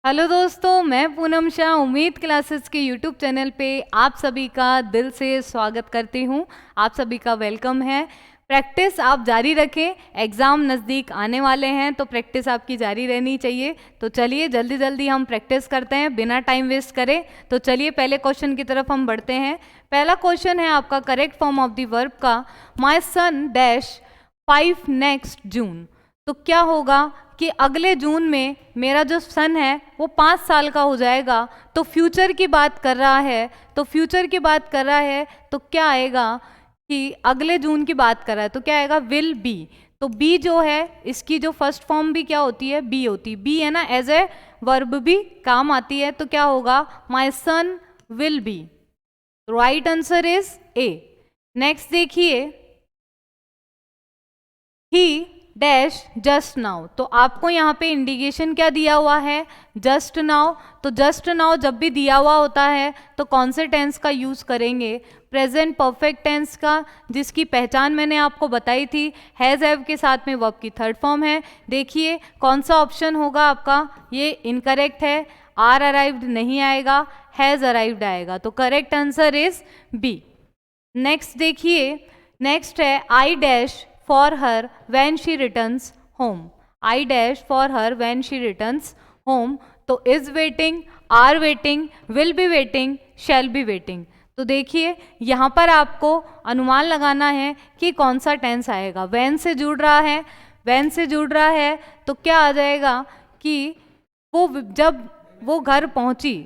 Hello दोस्तों, मैं पूनम शाह उम्मीद क्लासेस के यूट्यूब चैनल पे आप सभी का दिल से स्वागत करती हूँ। आप सभी का वेलकम है। प्रैक्टिस आप जारी रखें, एग्ज़ाम नज़दीक आने वाले हैं तो प्रैक्टिस आपकी जारी रहनी चाहिए। तो चलिए जल्दी जल्दी हम प्रैक्टिस करते हैं बिना टाइम वेस्ट करें। तो चलिए पहले क्वेश्चन की तरफ हम बढ़ते हैं। पहला क्वेश्चन है आपका correct form of the verb का, माई सन डैश 5 नेक्स्ट जून। तो क्या होगा कि अगले जून में मेरा जो सन है वो 5 साल का हो जाएगा। तो फ्यूचर की बात कर रहा है, तो फ्यूचर की बात कर रहा है तो क्या आएगा कि अगले जून की बात कर रहा है तो क्या आएगा, विल बी। तो बी जो है इसकी जो फर्स्ट फॉर्म भी क्या होती है, बी होती है। बी है ना, एज ए वर्ब भी काम आती है। तो क्या होगा, my son will be. Right answer is A. Next देखिए, ही डैश जस्ट नाउ। तो आपको यहाँ पे इंडिकेशन क्या दिया हुआ है, जस्ट नाउ। तो जस्ट नाउ जब भी दिया हुआ होता है तो कौन से टेंस का यूज करेंगे, प्रेजेंट परफेक्ट टेंस का, जिसकी पहचान मैंने आपको बताई थी, हैज हैव के साथ में वर्ब की थर्ड फॉर्म है। देखिए कौन सा ऑप्शन होगा आपका, ये इनकरेक्ट है, आर अराइव्ड नहीं आएगा, हैज अराइव्ड आएगा। तो correct answer is B. Next देखिए, नेक्स्ट है I dash for her when she returns home. I dash for her when she returns home. तो is waiting, are waiting, will be waiting, shall be waiting. तो देखिए यहाँ पर आपको अनुमान लगाना है कि कौन सा टेंस आएगा। when से जुड़ रहा है, when से जुड़ रहा है तो क्या आ जाएगा कि वो जब वो घर पहुंची,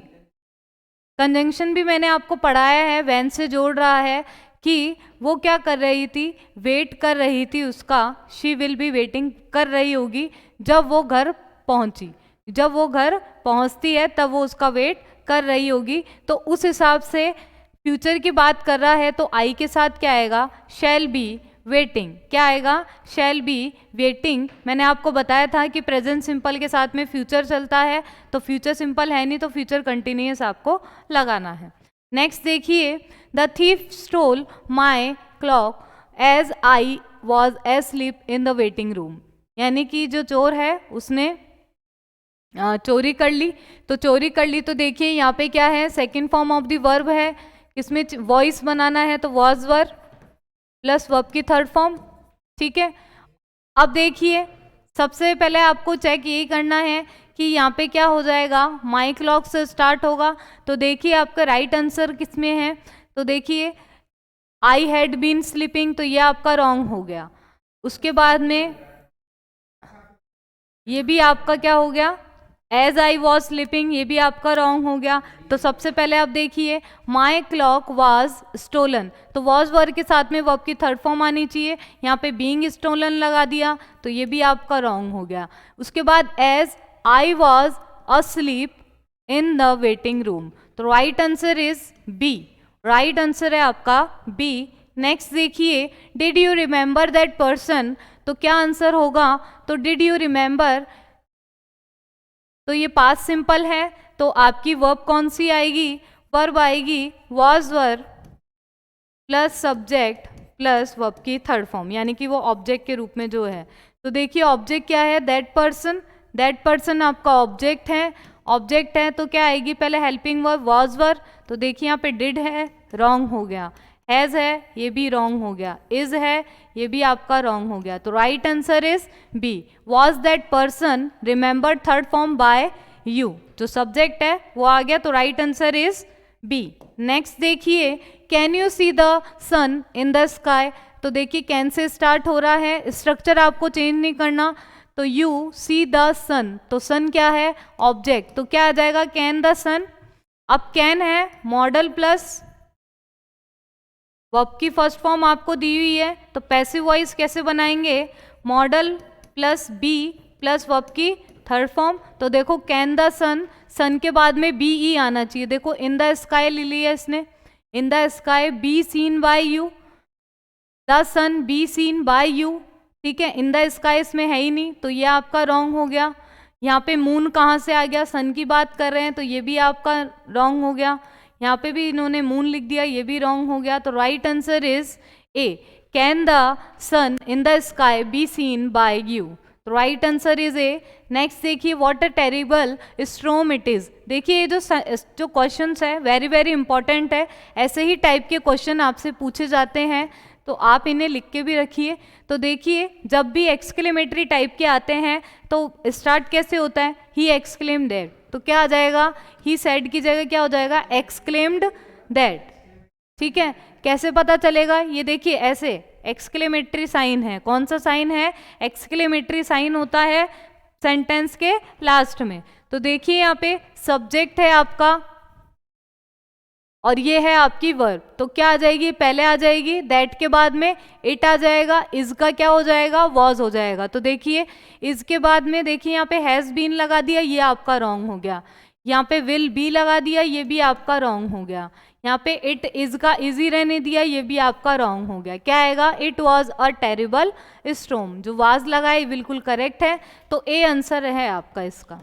कंजंक्शन भी मैंने आपको पढ़ाया है, when से जोड़ रहा है कि वो क्या कर रही थी, वेट कर रही थी उसका, शी विल बी वेटिंग कर रही होगी जब वो घर पहुंची। जब वो घर पहुंचती है तब वो उसका वेट कर रही होगी। तो उस हिसाब से फ्यूचर की बात कर रहा है तो आई के साथ क्या आएगा, शैल बी वेटिंग। क्या आएगा, शैल बी वेटिंग। मैंने आपको बताया था कि प्रेजेंट सिंपल के साथ में फ्यूचर चलता है, तो फ्यूचर सिंपल है नहीं तो फ्यूचर कंटिन्यूअस आपको लगाना है। नेक्स्ट देखिए, the thief stole my clock as I was asleep in the waiting room. यानी कि जो चोर है उसने चोरी कर ली। तो चोरी कर ली तो देखिए यहाँ पे क्या है, second form of the verb है, इसमें वॉइस बनाना है तो वॉज वर्ब प्लस वर्ब की थर्ड फॉर्म। ठीक है, अब देखिए सबसे पहले आपको चेक यही करना है कि यहाँ पे क्या हो जाएगा, माई क्लॉक से स्टार्ट होगा। तो देखिए आपका राइट आंसर किस में है, तो देखिए आई हैड बीन स्लीपिंग, तो ये आपका रॉन्ग हो गया। उसके बाद में ये भी आपका क्या हो गया, एज आई वॉज स्लीपिंग, ये भी आपका रॉन्ग हो गया। तो सबसे पहले आप देखिए माई क्लॉक वॉज स्टोलन, तो वॉज वर्ब के साथ में वर्ब की थर्ड फॉर्म आनी चाहिए, यहाँ पे बीइंग स्टोलन लगा दिया तो ये भी आपका रॉन्ग हो गया। उसके बाद as I was asleep in the waiting room, तो right answer is B. Right answer है आपका बी। नेक्स्ट देखिए, did you remember that person, तो क्या आंसर होगा, तो डिड यू रिमेंबर, तो ये पास्ट सिंपल है तो आपकी वर्ब कौन सी आएगी, वर्ब आएगी was verb plus subject plus verb की थर्ड फॉर्म, यानी कि वो ऑब्जेक्ट के रूप में जो है। तो देखिए ऑब्जेक्ट क्या है, दैट पर्सन, दैट पर्सन आपका ऑब्जेक्ट है। ऑब्जेक्ट है तो क्या आएगी, पहले हेल्पिंग वर्ब वॉज वर्ब, तो देखिए यहाँ पे डिड है, रॉन्ग हो गया। हैज है, ये भी रॉन्ग हो गया। इज है, ये भी आपका रॉन्ग हो गया। तो right answer is B, was that person remember third form by you, जो सब्जेक्ट है वो आ गया। तो right answer is B. Next देखिए, can you see the sun in the sky, तो देखिए कैन से स्टार्ट हो रहा है, स्ट्रक्चर आपको चेंज नहीं करना। तो यू सी द सन, तो सन क्या है, ऑब्जेक्ट, तो क्या आ जाएगा, कैन द सन। अब कैन है मॉडल प्लस वर्ब की फर्स्ट फॉर्म आपको दी हुई है, तो पैसिव वॉइस कैसे बनाएंगे, modal plus be plus verb की थर्ड फॉर्म। तो देखो कैन द सन, सन के बाद में बी ई आना चाहिए। देखो इन द स्काई ले लिया इसने, in the sky be seen by you, the sun be seen by you. ठीक है, इन द स्काई इसमें है ही नहीं तो ये आपका रॉन्ग हो गया। यहाँ पे मून कहाँ से आ गया, सन की बात कर रहे हैं तो ये भी आपका रॉन्ग हो गया। यहाँ पे भी इन्होंने मून लिख दिया, ये भी रॉन्ग हो गया। तो right answer is A, can the sun in the sky be seen by you. तो right answer is A. Next देखिए, what a terrible storm it is. देखिए ये जो क्वेश्चंस है वेरी वेरी इंपॉर्टेंट है, ऐसे ही टाइप के क्वेश्चन आपसे पूछे जाते हैं, तो आप इन्हें लिख के भी रखिए। तो देखिए जब भी एक्सक्लेमेटरी टाइप के आते हैं तो स्टार्ट कैसे होता है, ही एक्सक्लेम दैट, तो क्या आ जाएगा, ही सेड की जगह क्या हो जाएगा, एक्सक्लेम्ड दैट। ठीक है, कैसे पता चलेगा, ये देखिए ऐसे एक्सक्लेमेटरी साइन है, कौन सा साइन है, एक्सक्लेमेटरी साइन होता है सेंटेंस के लास्ट में। तो देखिए यहाँ पे सब्जेक्ट है आपका और ये है आपकी वर्ब, तो क्या आ जाएगी, पहले आ जाएगी दैट के बाद में इट आ जाएगा, इज का क्या हो जाएगा, वॉज हो जाएगा। तो देखिए इज के बाद में देखिए यहाँ पे हैज बीन लगा दिया, ये आपका रॉन्ग हो गया। यहाँ पे विल बी लगा दिया, ये भी आपका रॉन्ग हो गया। यहाँ पे इट इज का इजी रहने दिया, ये भी आपका रॉन्ग हो गया। क्या आएगा, it was a terrible storm, जो वाज लगा है बिल्कुल करेक्ट है, तो ए आंसर है आपका इसका।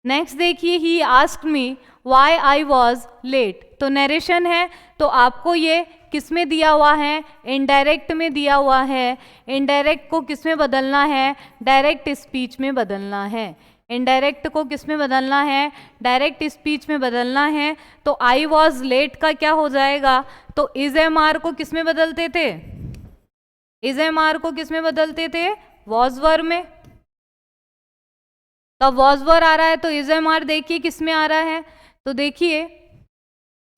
नेक्स्ट देखिए, he asked me why I was late, तो नरेशन है, तो आपको ये किस में दिया हुआ है, इनडायरेक्ट में दिया हुआ है। इनडायरेक्ट को किस में बदलना है, डायरेक्ट स्पीच में बदलना है। इनडायरेक्ट को किस में बदलना है, डायरेक्ट स्पीच में बदलना है। तो आई वॉज लेट का क्या हो जाएगा, तो इज एम आर को किस में बदलते थे, इज एम आर को किस में बदलते थे, वॉज वर्ब में। तो वॉज वर्ब आ रहा है तो इज एम आर देखिए किस में आ रहा है, तो देखिए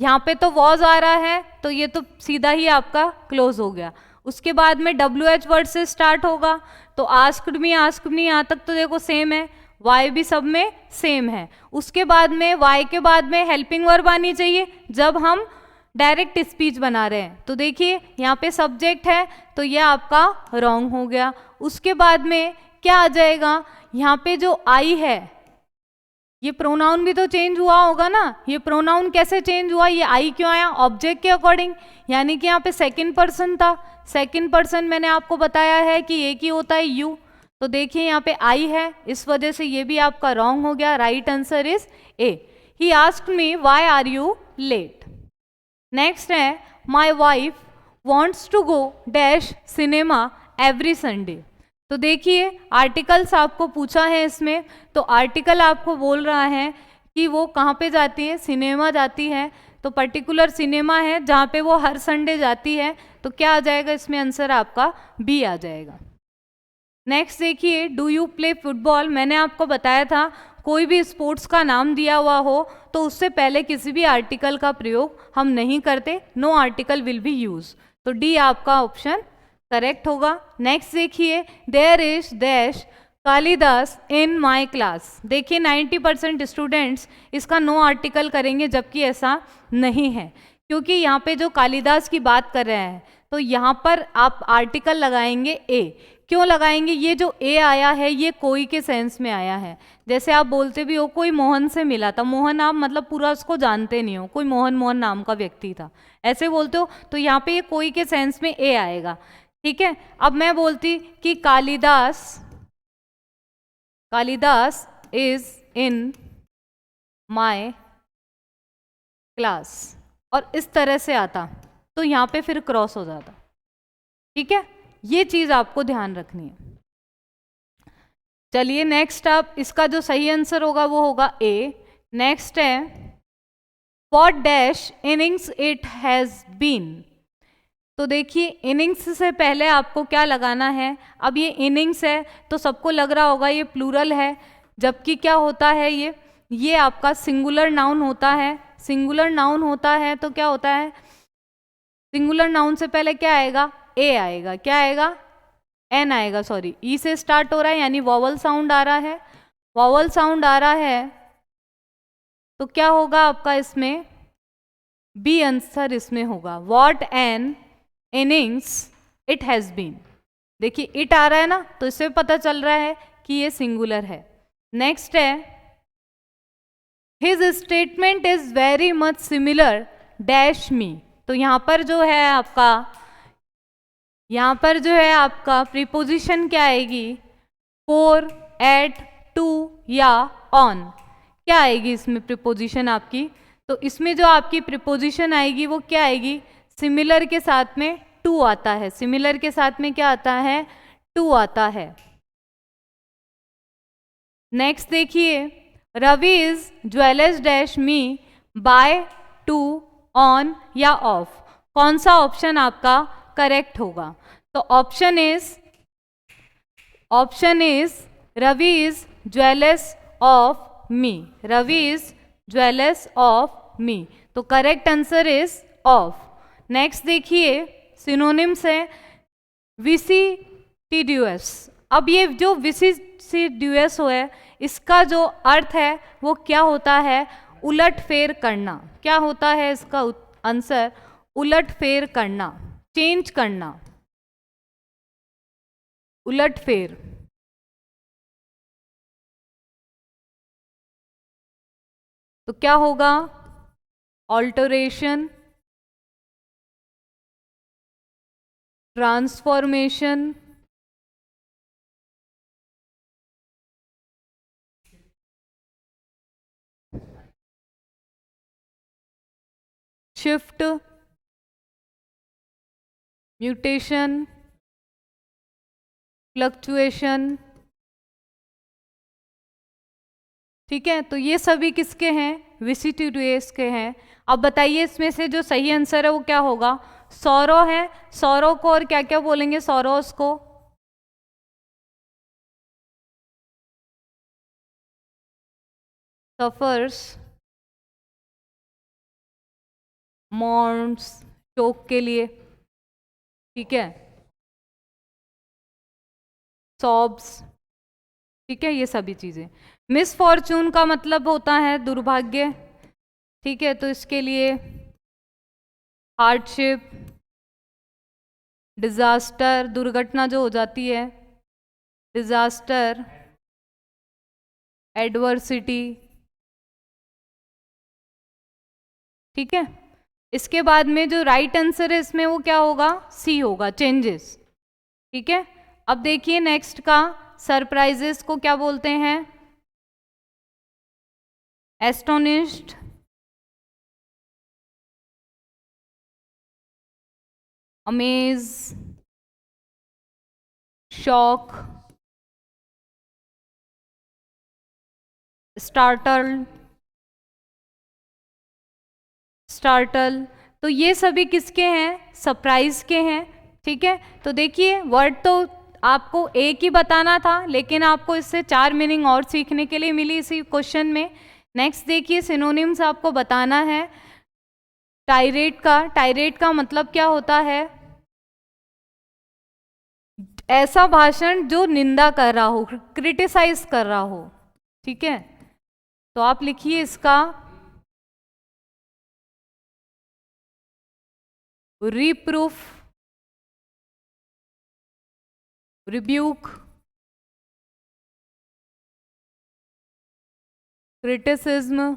यहाँ पे तो वॉज आ रहा है, तो ये तो सीधा ही आपका क्लोज हो गया। उसके बाद में डब्ल्यू एच वर्ड से स्टार्ट होगा, तो आस्क्ड मी यहाँ तक तो देखो सेम है, वाई भी सब में सेम है। उसके बाद में वाई के बाद में हेल्पिंग वर्ब आनी चाहिए जब हम डायरेक्ट स्पीच बना रहे हैं। तो देखिए यहाँ पे सब्जेक्ट है, तो ये आपका रॉन्ग हो गया। उसके बाद में क्या आ जाएगा, यहाँ पे जो आई है, ये प्रोनाउन भी तो चेंज हुआ होगा ना। ये प्रोनाउन कैसे चेंज हुआ, ये आई क्यों आया, ऑब्जेक्ट के अकॉर्डिंग, यानी कि यहाँ पे सेकंड पर्सन था। सेकंड पर्सन मैंने आपको बताया है कि एक ही होता है यू, तो देखिए यहाँ पे आई है, इस वजह से ये भी आपका रॉन्ग हो गया। Right answer is A. He asked me why are you late. Next है, my wife wants to go dash cinema every Sunday. तो देखिए आर्टिकल्स आपको पूछा है इसमें, तो आर्टिकल आपको बोल रहा है कि वो कहाँ पे जाती है, सिनेमा जाती है, तो पर्टिकुलर सिनेमा है जहाँ पे वो हर संडे जाती है, तो क्या आ जाएगा इसमें आंसर आपका बी आ जाएगा। नेक्स्ट देखिए, डू यू प्ले फुटबॉल। मैंने आपको बताया था कोई भी स्पोर्ट्स का नाम दिया हुआ हो तो उससे पहले किसी भी आर्टिकल का प्रयोग हम नहीं करते, no article will be use, तो डी आपका ऑप्शन करेक्ट होगा। नेक्स्ट देखिए, there is dash Kalidas in my class. देखिए 90% स्टूडेंट्स इसका नो आर्टिकल करेंगे, जबकि ऐसा नहीं है, क्योंकि यहाँ पे जो कालिदास की बात कर रहे हैं तो यहाँ पर आप आर्टिकल लगाएंगे ए। क्यों लगाएंगे, ये जो ए आया है ये कोई के सेंस में आया है। जैसे आप बोलते भी हो कोई मोहन से मिला था, मोहन आप मतलब पूरा उसको जानते नहीं हो, कोई मोहन नाम का व्यक्ति था, ऐसे बोलते हो, तो यहाँ पे ये कोई के सेंस में ए आएगा। ठीक है, अब मैं बोलती कि Kalidas is in my class, और इस तरह से आता तो यहाँ पे फिर क्रॉस हो जाता। ठीक है, ये चीज आपको ध्यान रखनी है। चलिए नेक्स्ट, आप इसका जो सही आंसर होगा वो होगा ए। नेक्स्ट है, what dash innings it has been. तो देखिए इनिंग्स से पहले आपको क्या लगाना है, अब ये इनिंग्स है तो सबको लग रहा होगा ये प्लूरल है, जबकि क्या होता है, ये आपका सिंगुलर नाउन होता है। सिंगुलर नाउन होता है तो क्या होता है, सिंगुलर नाउन से पहले क्या आएगा, ए आएगा, क्या आएगा, एन आएगा, सॉरी ई से स्टार्ट हो रहा है, यानी वॉवल साउंड आ रहा है। वॉवल साउंड आ रहा है तो क्या होगा आपका इसमें, बी आंसर इसमें होगा। What an innings it has been. देखिए इट आ रहा है ना, तो इससे पता चल रहा है कि ये सिंगुलर है। नेक्स्ट है, his statement is very much similar dash मी। तो यहाँ पर जो है आपका प्रीपोजिशन क्या आएगी, फॉर, एट, टू या ऑन, क्या आएगी इसमें प्रीपोजिशन आपकी। तो इसमें जो आपकी प्रीपोजिशन आएगी वो क्या आएगी, सिमिलर के साथ में टू आता है। सिमिलर के साथ में क्या आता है, टू आता है। नेक्स्ट देखिए, Ravi is jewellers dash me by two on या ऑफ, कौन सा ऑप्शन आपका करेक्ट होगा? तो option is Ravi is jewellers of me, Ravi is jewellers of me, तो correct answer is of. Next देखिए, सिनोनिम्स है विसिटिड्यूअस। अब ये जो विसिटिड्यूअस है, इसका जो अर्थ है वो क्या होता है? उलट फेर करना। क्या होता है इसका आंसर? उलट फेर करना, चेंज करना, उलट फेर। तो क्या होगा? Alteration, transformation, shift, mutation, fluctuation. ठीक है, तो ये सभी किसके हैं? विसिटिड्यूअस के हैं। अब बताइए इसमें से जो सही आंसर है वो क्या होगा? सौरो है। सौरो को और क्या क्या बोलेंगे? सौरोस को सफर्स, मॉर्न्स, शोक के लिए। ठीक है, सॉब्स। ठीक है, ये सभी चीजें। मिसफॉर्चून का मतलब होता है दुर्भाग्य। ठीक है, तो इसके लिए हार्डशिप, डिजास्टर, दुर्घटना जो हो जाती है, डिजास्टर, एडवर्सिटी। ठीक है, इसके बाद में जो राइट आंसर है इसमें वो क्या होगा? सी होगा, चेंजेस। ठीक है, अब देखिए नेक्स्ट का, सरप्राइजेस को क्या बोलते हैं? Astonished, amaze, shock, startle. तो ये सभी किसके हैं? सरप्राइज के हैं। ठीक है, तो देखिए वर्ड तो आपको एक ही बताना था, लेकिन आपको इससे 4 मीनिंग और सीखने के लिए मिली इसी क्वेश्चन में। नेक्स्ट देखिए, सिनोनिम्स आपको बताना है टायरेट का। टायरेट का मतलब क्या होता है? ऐसा भाषण जो निंदा कर रहा हो, क्रिटिसाइज कर रहा हो। ठीक है, तो आप लिखिए इसका रिप्रूफ, रिब्यूक, क्रिटिसिज्म,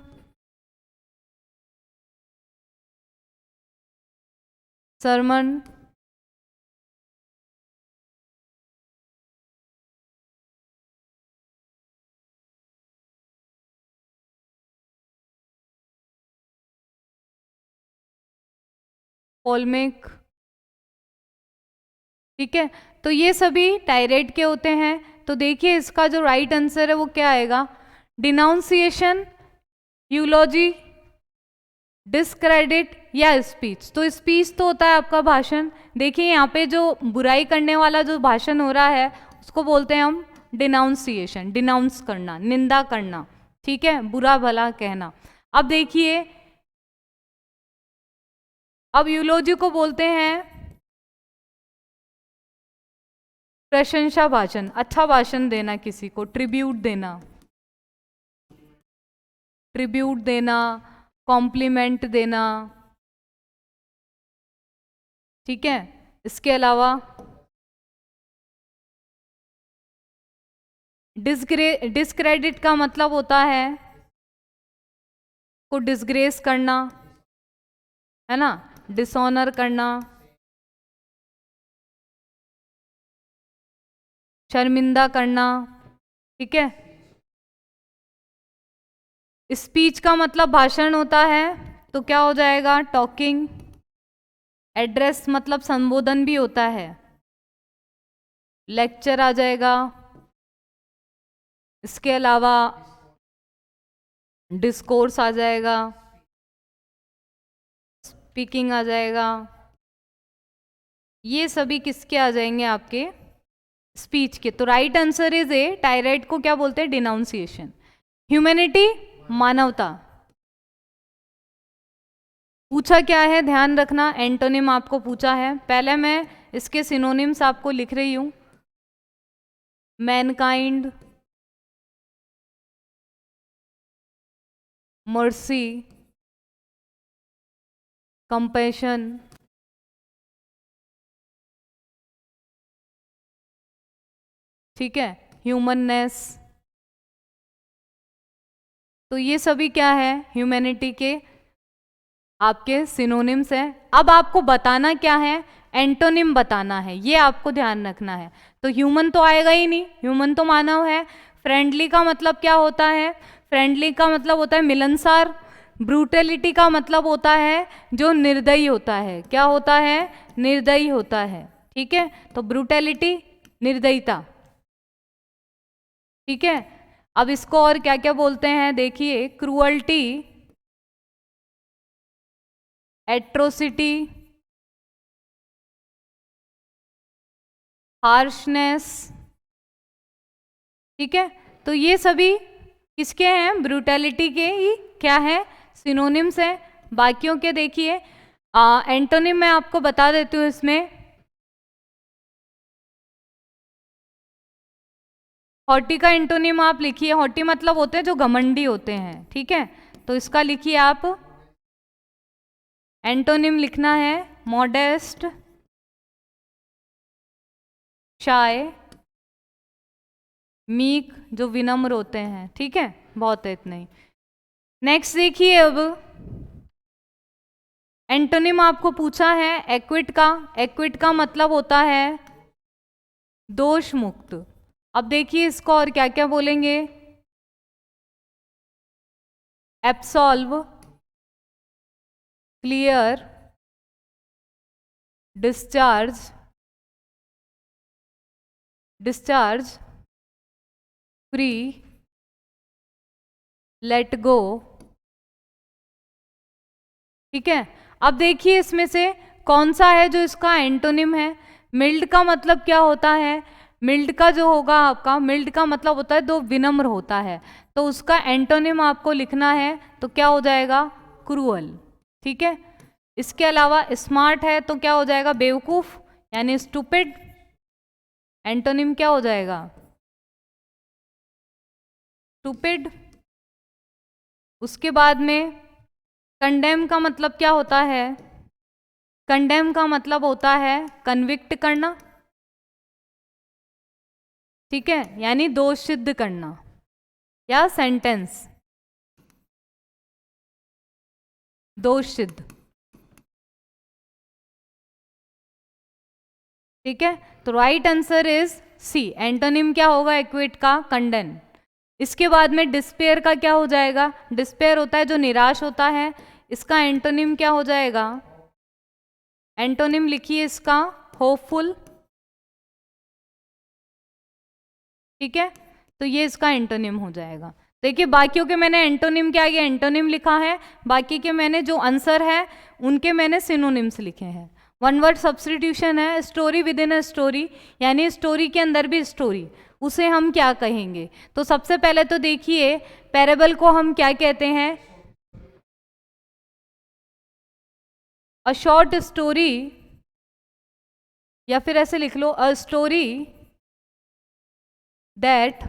सरमन, पोलमिक। ठीक है, तो ये सभी टायरेट के होते हैं। तो देखिए इसका जो राइट आंसर है वो क्या आएगा? डिनाउंसिएशन, यूलॉजी, डिस्क्रेडिट या स्पीच। तो स्पीच तो होता है आपका भाषण। देखिए यहाँ पे जो बुराई करने वाला जो भाषण हो रहा है उसको बोलते हैं हम डिनाउंसिएशन, डिनाउंस करना, निंदा करना। ठीक है, बुरा भला कहना। अब देखिए, अब यूलॉजी को बोलते हैं प्रशंसा भाषण, अच्छा भाषण देना किसी को, ट्रिब्यूट देना, ट्रिब्यूट देना, कॉम्प्लीमेंट देना। ठीक है, इसके अलावा डिस्क्रेडिट का मतलब होता है को डिसग्रेस करना, है ना, डिसऑनर करना, शर्मिंदा करना। ठीक है, स्पीच का मतलब भाषण होता है, तो क्या हो जाएगा? टॉकिंग। एड्रेस मतलब संबोधन भी होता है, लेक्चर आ जाएगा। इसके अलावा डिस्कोर्स आ जाएगा, स्पीकिंग आ जाएगा, ये सभी किसके आ जाएंगे? आपके स्पीच के। तो राइट आंसर इज ए। टायराइड को क्या बोलते हैं? डिनाउंसिएशन। ह्यूमैनिटी, मानवता। पूछा क्या है, ध्यान रखना, एंटोनिम आपको पूछा है। पहले मैं इसके सिनोनिम्स आपको लिख रही हूं। मैनकाइंड, मर्सी, कंपैशन, ठीक है, ह्यूमननेस। तो ये सभी क्या है? ह्यूमैनिटी के आपके सिनोनिम्स हैं। अब आपको बताना क्या है? एंटोनिम बताना है, ये आपको ध्यान रखना है। तो ह्यूमन तो आएगा ही नहीं, ह्यूमन तो मानव है। फ्रेंडली का मतलब क्या होता है? फ्रेंडली का मतलब होता है मिलनसार। ब्रूटलिटी का मतलब होता है जो निर्दयी होता है। क्या होता है? निर्दयी होता है, ठीक है। तो ब्रूटलिटी, निर्दयता, ठीक है। अब इसको और क्या क्या बोलते हैं देखिए, क्रूअल्टी, एट्रोसिटी, हार्शनेस, ठीक है। तो ये सभी किसके हैं? ब्रूटैलिटी के ही क्या है? सिनोनिम्स है। बाकियों के देखिए एंटोनिम मैं आपको बता देती हूँ इसमें। हॉटी का एंटोनिम आप लिखिए। हॉटी मतलब होते हैं जो घमंडी होते हैं, ठीक है। तो इसका लिखिए आप, एंटोनिम लिखना है मॉडेस्ट, शाय, मीक, जो विनम्र होते हैं, ठीक है। बहुत है इतना ही। नेक्स्ट देखिए, अब एंटोनिम आपको पूछा है एक्विट का। एक्विट का मतलब होता है दोष मुक्त। अब देखिए इसको और क्या क्या बोलेंगे। Absolve, clear, discharge, discharge, free, let go, ठीक है। अब देखिए इसमें से कौन सा है जो इसका एंटोनिम है। मिल्ड का मतलब क्या होता है? मिल्ड का जो होगा आपका, मिल्ड का मतलब होता है जो विनम्र होता है। तो उसका एंटोनिम आपको लिखना है, तो क्या हो जाएगा? क्रूअल, ठीक है। इसके अलावा स्मार्ट है तो क्या हो जाएगा? बेवकूफ, यानी स्टूपिड। एंटोनिम क्या हो जाएगा? स्टूपिड। उसके बाद में कंडेम का मतलब क्या होता है? कंडेम का मतलब होता है कन्विक्ट करना, ठीक है, यानी दोष सिद्ध करना या सेंटेंस, दोष सिद्ध, ठीक है। तो right answer is C. Antonym क्या होगा एक्विट का? कंडेम। इसके बाद में डिस्पेयर का क्या हो जाएगा? डिस्पेयर होता है जो निराश होता है। इसका एंटोनिम क्या हो जाएगा? एंटोनिम लिखिए इसका, होपफुल, ठीक है। तो ये इसका एंटोनिम हो जाएगा। देखिए बाकियों के मैंने एंटोनिम के आगे एंटोनिम लिखा है, बाकी के मैंने जो आंसर है उनके मैंने सिनोनिम्स लिखे हैं। वन वर्ड सब्स्टिट्यूशन है, story with in a story, यानी स्टोरी के अंदर भी स्टोरी, उसे हम क्या कहेंगे? तो सबसे पहले तो देखिए पैरेबल को हम क्या कहते हैं? अ शॉर्ट स्टोरी, या फिर ऐसे लिख लो, a story that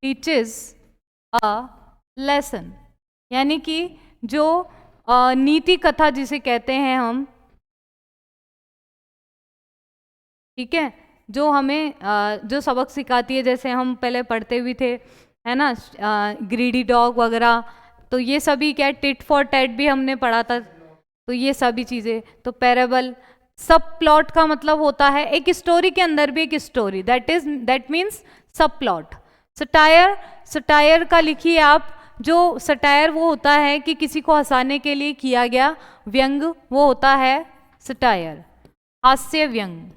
teaches a lesson, यानी कि जो नीति कथा जिसे कहते हैं हम, ठीक है, जो हमें जो सबक सिखाती है, जैसे हम पहले पढ़ते भी थे, है ना, ग्रीडी डॉग वगैरह। तो ये सभी क्या, टिट फॉर टैट भी हमने पढ़ा था। तो ये सभी चीजें, तो पैरेबल। सब प्लॉट का मतलब होता है एक स्टोरी के अंदर भी एक स्टोरी, दैट मीन्स सब प्लॉट। सटायर, सटायर का लिखिए आप, जो सटायर वो होता है कि किसी को हंसाने के लिए किया गया व्यंग, वो होता है सटायर, हास्य व्यंग।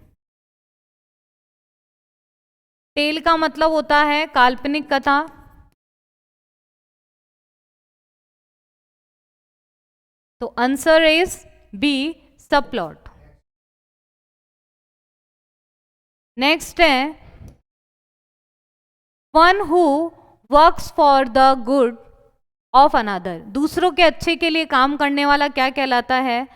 टेल का मतलब होता है काल्पनिक कथा। तो आंसर इज बी, सब प्लॉट। नेक्स्ट है one who works for the good of another, दूसरों के अच्छे के लिए काम करने वाला क्या कहलाता है?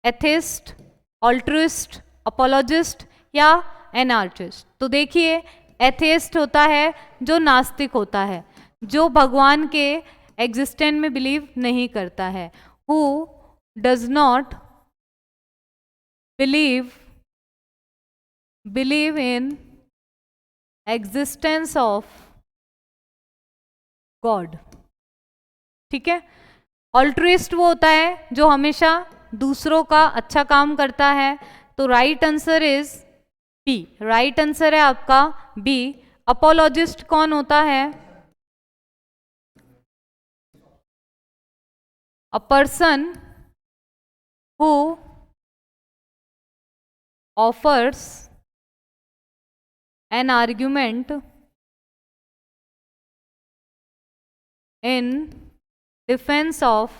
एथिस्ट, ऑल्ट्रिस्ट, अपोलॉजिस्ट या एनार्चिस्ट। तो देखिए एथिस्ट होता है जो नास्तिक होता है, जो भगवान के एग्जिस्टेंस में बिलीव नहीं करता है। Who does not believe in existence of God. ठीक है। ऑल्ट्रिस्ट वो होता है जो हमेशा दूसरों का अच्छा काम करता है। तो right answer is B, right answer है आपका बी। अपोलॉजिस्ट कौन होता है? A person who offers an argument in defence of,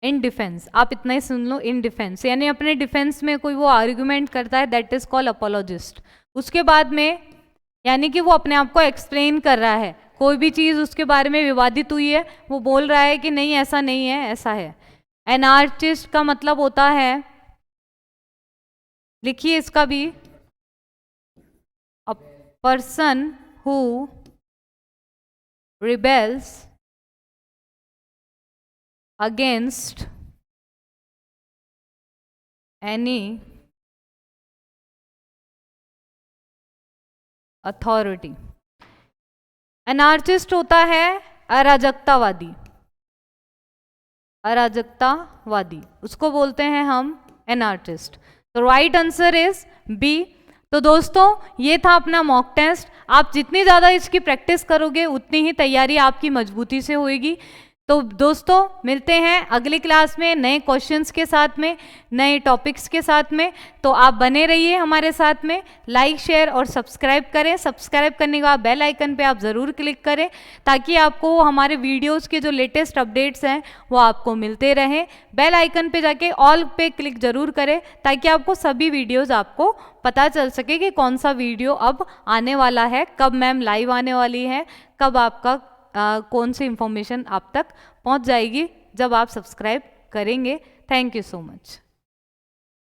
in defence, आप इतना ही सुन लो, इन डिफेंस यानी अपने डिफेंस में कोई वो आर्ग्यूमेंट करता है, दैट इज कॉल्ड अपोलॉजिस्ट। उसके बाद में यानी कि वो अपने आप को एक्सप्लेन कर रहा है, कोई भी चीज उसके बारे में विवादित हुई है वो बोल रहा है कि नहीं ऐसा नहीं है, ऐसा है। एनार्चिस्ट का मतलब होता है, लिखिए इसका भी, अ person who rebels against any authority। एनार्चिस्ट होता है अराजकतावादी, अराजकतावादी उसको बोलते हैं हम एनार्चिस्ट। तो राइट आंसर इज बी। तो दोस्तों ये था अपना मॉक टेस्ट। आप जितनी ज़्यादा इसकी प्रैक्टिस करोगे उतनी ही तैयारी आपकी मजबूती से होएगी। तो दोस्तों मिलते हैं अगली क्लास में नए क्वेश्चंस के साथ में, नए टॉपिक्स के साथ में। तो आप बने रहिए हमारे साथ में, लाइक शेयर और सब्सक्राइब करें। सब्सक्राइब करने के बाद बेल आइकन पे आप ज़रूर क्लिक करें ताकि आपको हमारे वीडियोस के जो लेटेस्ट अपडेट्स हैं वो आपको मिलते रहें। बेल आइकन पे जाके ऑल पे क्लिक जरूर करें ताकि आपको सभी वीडियोज़ आपको पता चल सके कि कौन सा वीडियो अब आने वाला है, कब मैम लाइव आने वाली है, कब आपका कौन सी इंफॉर्मेशन आप तक पहुंच जाएगी जब आप सब्सक्राइब करेंगे। Thank you so much.